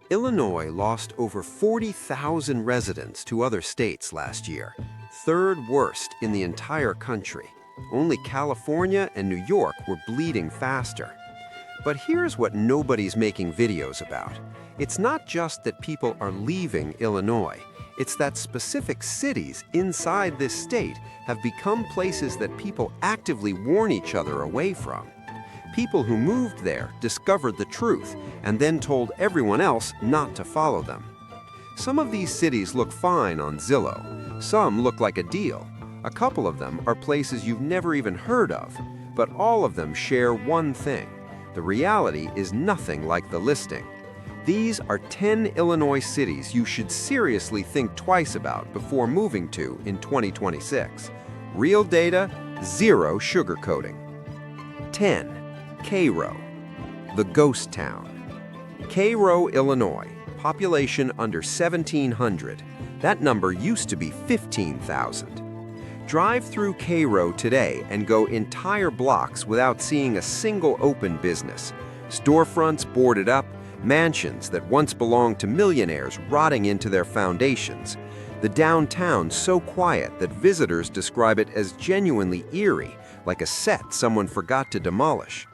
Illinois lost over 40,000 residents to other states last year, third worst in the entire country. Only California and New York were bleeding faster. But here's what nobody's making videos about. It's not just that people are leaving Illinois. It's that specific cities inside this state have become places that people actively warn each other away from. People who moved there discovered the truth and then told everyone else not to follow them. Some of these cities look fine on Zillow. Some look like a deal. A couple of them are places you've never even heard of. But all of them share one thing. The reality is nothing like the listing. These are 10 Illinois cities you should seriously think twice about before moving to in 2026. Real data, zero sugarcoating. 10. Cairo, the ghost town. Cairo, Illinois, population under 1,700. That number used to be 15,000. Drive through Cairo today and go entire blocks without seeing a single open business. Storefronts boarded up, mansions that once belonged to millionaires rotting into their foundations. The downtown so quiet that visitors describe it as genuinely eerie, like a set someone forgot to demolish.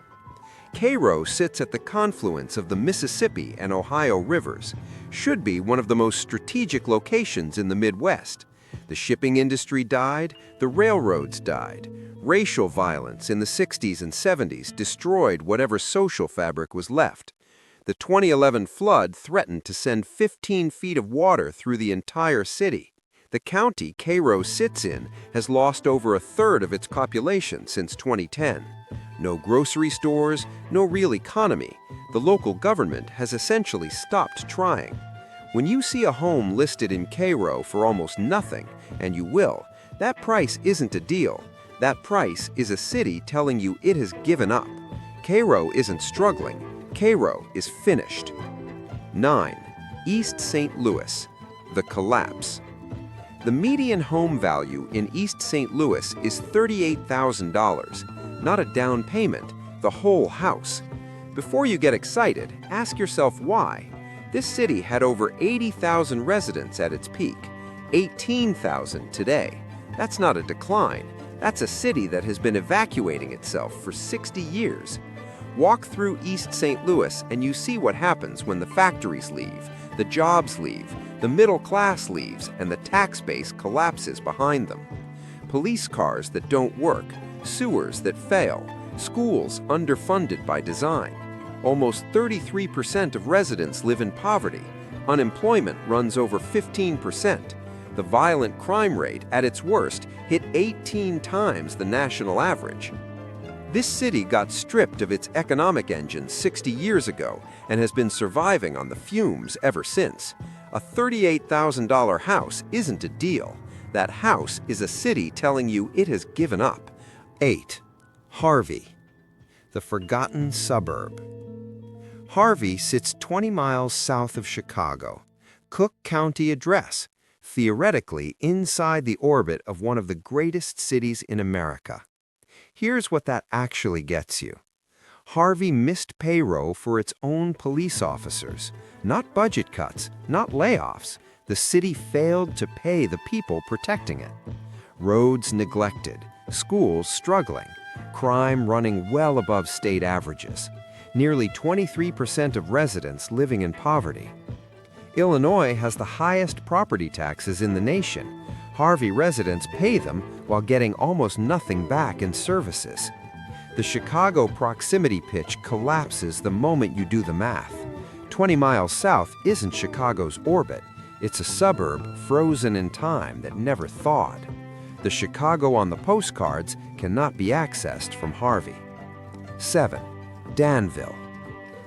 Cairo sits at the confluence of the Mississippi and Ohio rivers, should be one of the most strategic locations in the Midwest. The shipping industry died, the railroads died. Racial violence in the 60s and 70s destroyed whatever social fabric was left. The 2011 flood threatened to send 15 feet of water through the entire city. The county Cairo sits in has lost over a third of its population since 2010. No grocery stores, no real economy. The local government has essentially stopped trying. When you see a home listed in Cairo for almost nothing, and you will, that price isn't a deal. That price is a city telling you it has given up. Cairo isn't struggling. Cairo is finished. 9. East St. Louis, the collapse. The median home value in East St. Louis is $38,000. Not a down payment, the whole house. Before you get excited, ask yourself why. This city had over 80,000 residents at its peak, 18,000 today. That's not a decline. That's a city that has been evacuating itself for 60 years. Walk through East St. Louis and you see what happens when the factories leave, the jobs leave, the middle class leaves, and the tax base collapses behind them. Police cars that don't work, sewers that fail, schools underfunded by design. Almost 33% of residents live in poverty. Unemployment runs over 15%. The violent crime rate, at its worst, hit 18 times the national average. This city got stripped of its economic engine 60 years ago and has been surviving on the fumes ever since. A $38,000 house isn't a deal. That house is a city telling you it has given up. 8. Harvey, the forgotten suburb. Harvey sits 20 miles south of Chicago. Cook County address, theoretically inside the orbit of one of the greatest cities in America. Here's what that actually gets you. Harvey missed payroll for its own police officers. Not budget cuts, not layoffs. The city failed to pay the people protecting it. Roads neglected, schools struggling, crime running well above state averages. Nearly 23% of residents living in poverty. Illinois has the highest property taxes in the nation. Harvey residents pay them while getting almost nothing back in services. The Chicago proximity pitch collapses the moment you do the math. 20 miles south isn't Chicago's orbit. It's a suburb frozen in time that never thawed. The Chicago on the postcards cannot be accessed from Harvey. 7. Danville,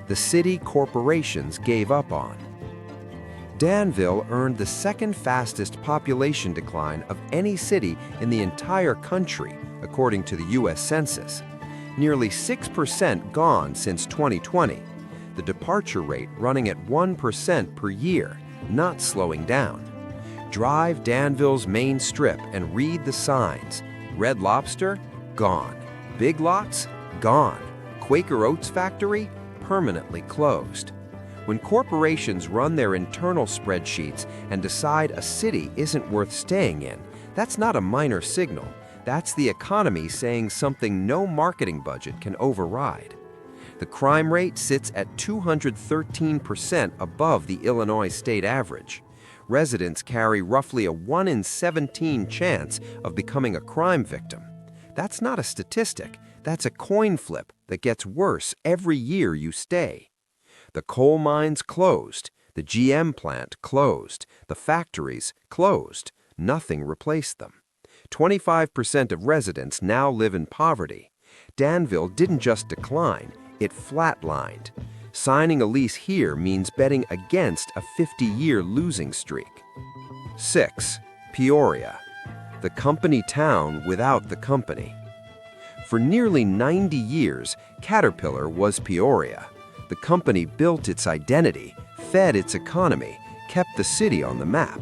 the city corporations gave up on. Danville earned the second fastest population decline of any city in the entire country, according to the U.S. Census. Nearly 6% gone since 2020. The departure rate running at 1% per year, not slowing down. Drive Danville's main strip and read the signs. Red Lobster? Gone. Big Lots? Gone. Quaker Oats factory? Permanently closed. When corporations run their internal spreadsheets and decide a city isn't worth staying in, that's not a minor signal. That's the economy saying something no marketing budget can override. The crime rate sits at 213% above the Illinois state average. Residents carry roughly a 1 in 17 chance of becoming a crime victim. That's not a statistic, that's a coin flip that gets worse every year you stay. The coal mines closed, the GM plant closed, the factories closed. Nothing replaced them. 25% of residents now live in poverty. Danville didn't just decline, it flatlined. Signing a lease here means betting against a 50-year losing streak. 6. Peoria, the company town without the company. For nearly 90 years, Caterpillar was Peoria. The company built its identity, fed its economy, kept the city on the map.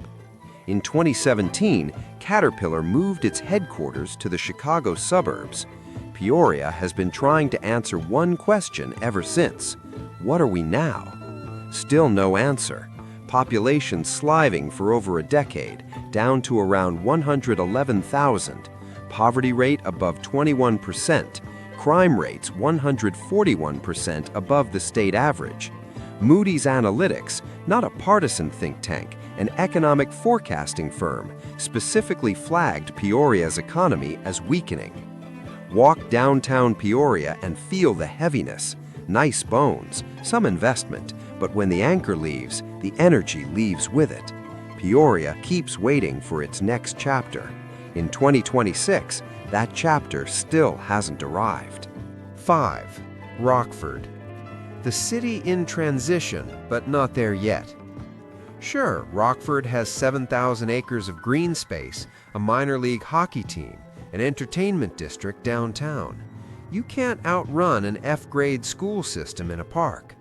In 2017, Caterpillar moved its headquarters to the Chicago suburbs. Peoria has been trying to answer one question ever since. What are we now? Still no answer. Population sliving for over a decade, down to around 111,000. Poverty rate above 21%. Crime rates 141% above the state average. Moody's Analytics, not a partisan think tank, an economic forecasting firm, specifically flagged Peoria's economy as weakening. Walk downtown Peoria and feel the heaviness. Nice bones, some investment, but when the anchor leaves, the energy leaves with it. Peoria keeps waiting for its next chapter. In 2026, that chapter still hasn't arrived. 5. Rockford, the city in transition, but not there yet. Sure, Rockford has 7,000 acres of green space, a minor league hockey team, an entertainment district downtown. You can't outrun an F-grade school system in a park.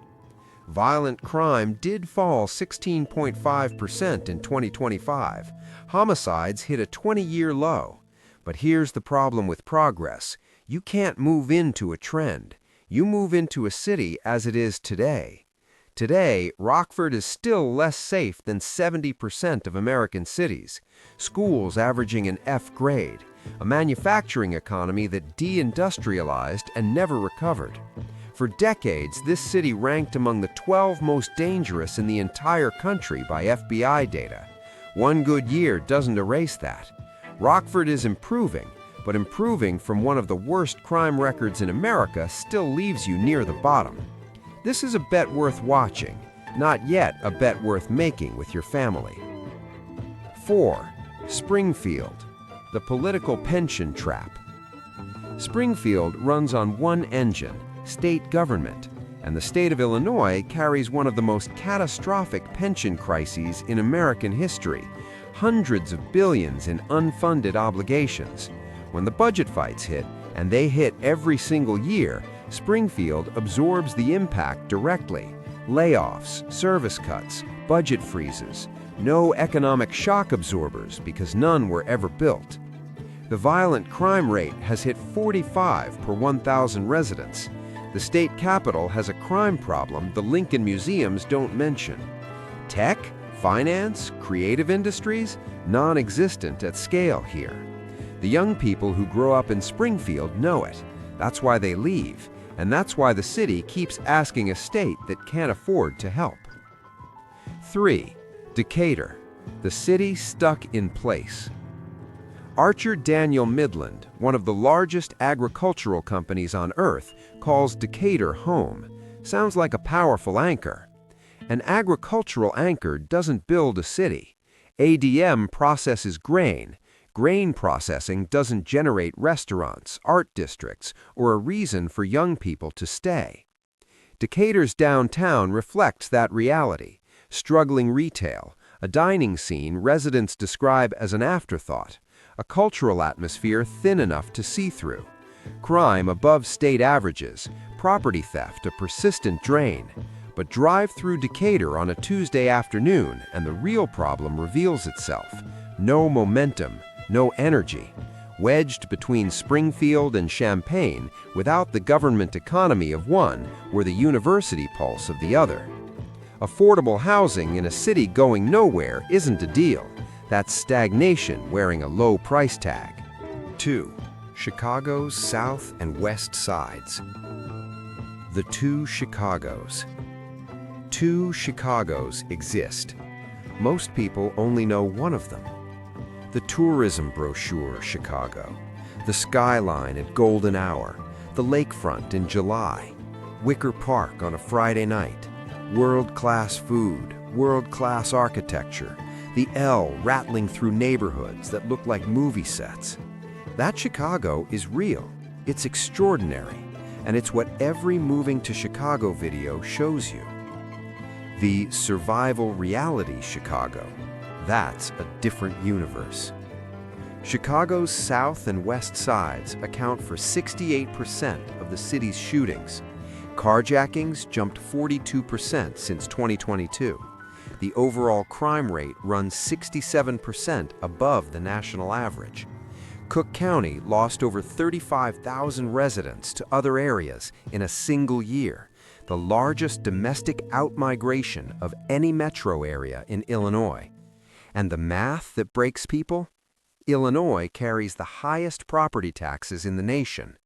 Violent crime did fall 16.5% in 2025. Homicides hit a 20-year low. But here's the problem with progress. You can't move into a trend. You move into a city as it is today. Today, Rockford is still less safe than 70% of American cities. Schools averaging an F grade. A manufacturing economy that deindustrialized and never recovered. For decades, this city ranked among the 12 most dangerous in the entire country by FBI data. One good year doesn't erase that. Rockford is improving, but improving from one of the worst crime records in America still leaves you near the bottom. This is a bet worth watching, not yet a bet worth making with your family. 4. Springfield, the political pension trap. Springfield runs on one engine, state government, and the state of Illinois carries one of the most catastrophic pension crises in American history, hundreds of billions in unfunded obligations. When the budget fights hit, and they hit every single year, Springfield absorbs the impact directly. Layoffs, service cuts, budget freezes. No economic shock absorbers because none were ever built. The violent crime rate has hit 45 per 1,000 residents. The state capital has a crime problem the Lincoln museums don't mention. Tech, finance, creative industries, non-existent at scale here. The young people who grow up in Springfield know it. That's why they leave, and that's why the city keeps asking a state that can't afford to help. 3. Decatur, the city stuck in place. Archer Daniel Midland, one of the largest agricultural companies on Earth, calls Decatur home. Sounds like a powerful anchor. An agricultural anchor doesn't build a city. ADM processes grain. Grain processing doesn't generate restaurants, art districts, or a reason for young people to stay. Decatur's downtown reflects that reality. Struggling retail, a dining scene residents describe as an afterthought, a cultural atmosphere thin enough to see through, crime above state averages, property theft a persistent drain. But drive through Decatur on a Tuesday afternoon and the real problem reveals itself. No momentum, no energy. Wedged between Springfield and Champaign, without the government economy of one or the university pulse of the other. Affordable housing in a city going nowhere isn't a deal. That's stagnation wearing a low price tag. 2. Chicago's South and West Sides. The two Chicagos. Two Chicagos exist. Most people only know one of them. The tourism brochure Chicago, the skyline at golden hour, the lakefront in July, Wicker Park on a Friday night, world-class food, world-class architecture, the L rattling through neighborhoods that look like movie sets. That Chicago is real, it's extraordinary, and it's what every Moving to Chicago video shows you. The survival reality Chicago, that's a different universe. Chicago's South and West Sides account for 68% of the city's shootings. Carjackings jumped 42% since 2022. The overall crime rate runs 67% above the national average. Cook County lost over 35,000 residents to other areas in a single year, the largest domestic outmigration of any metro area in Illinois. And the math that breaks people? Illinois carries the highest property taxes in the nation.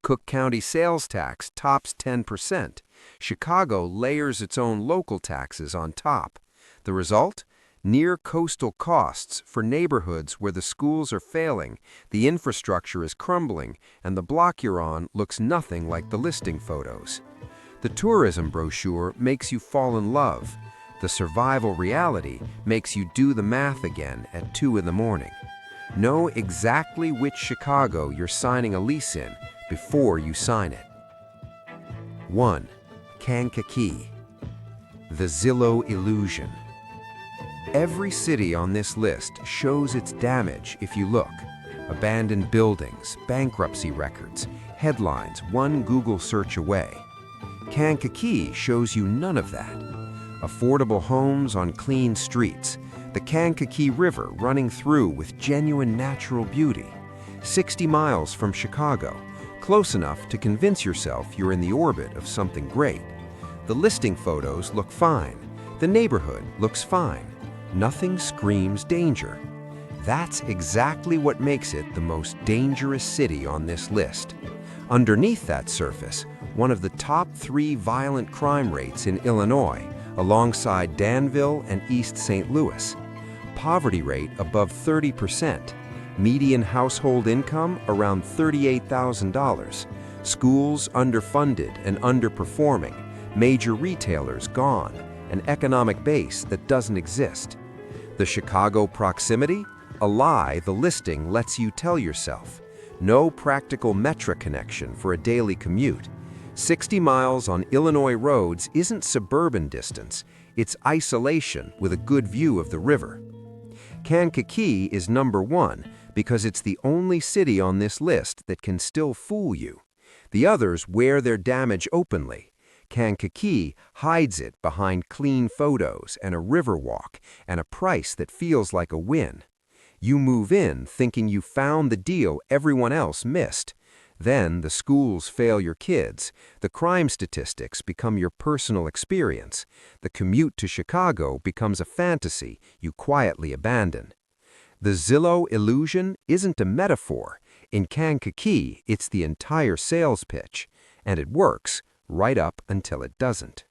Cook County sales tax tops 10%. Chicago layers its own local taxes on top. The result? Near coastal costs for neighborhoods where the schools are failing, the infrastructure is crumbling, and the block you're on looks nothing like the listing photos. The tourism brochure makes you fall in love. The survival reality makes you do the math again at 2 in the morning. Know exactly which Chicago you're signing a lease in before you sign it. 1. Kankakee. The Zillow Illusion. Every city on this list shows its damage if you look. Abandoned buildings, bankruptcy records, headlines one Google search away. Kankakee shows you none of that. Affordable homes on clean streets, the Kankakee River running through with genuine natural beauty. 60 miles from Chicago, close enough to convince yourself you're in the orbit of something great. The listing photos look fine. The neighborhood looks fine. Nothing screams danger. That's exactly what makes it the most dangerous city on this list. Underneath that surface, one of the top 3 violent crime rates in Illinois, alongside Danville and East St. Louis. Poverty rate above 30%. Median household income around $38,000. Schools underfunded and underperforming. Major retailers gone. An economic base that doesn't exist. The Chicago proximity? A lie the listing lets you tell yourself. No practical Metra connection for a daily commute. 60 miles on Illinois roads isn't suburban distance, it's isolation with a good view of the river. Kankakee is number 1 because it's the only city on this list that can still fool you. The others wear their damage openly. Kankakee hides it behind clean photos and a river walk and a price that feels like a win. You move in thinking you found the deal everyone else missed. Then the schools fail your kids, the crime statistics become your personal experience, the commute to Chicago becomes a fantasy you quietly abandon. The Zillow illusion isn't a metaphor. In Kankakee, it's the entire sales pitch, and it works right up until it doesn't.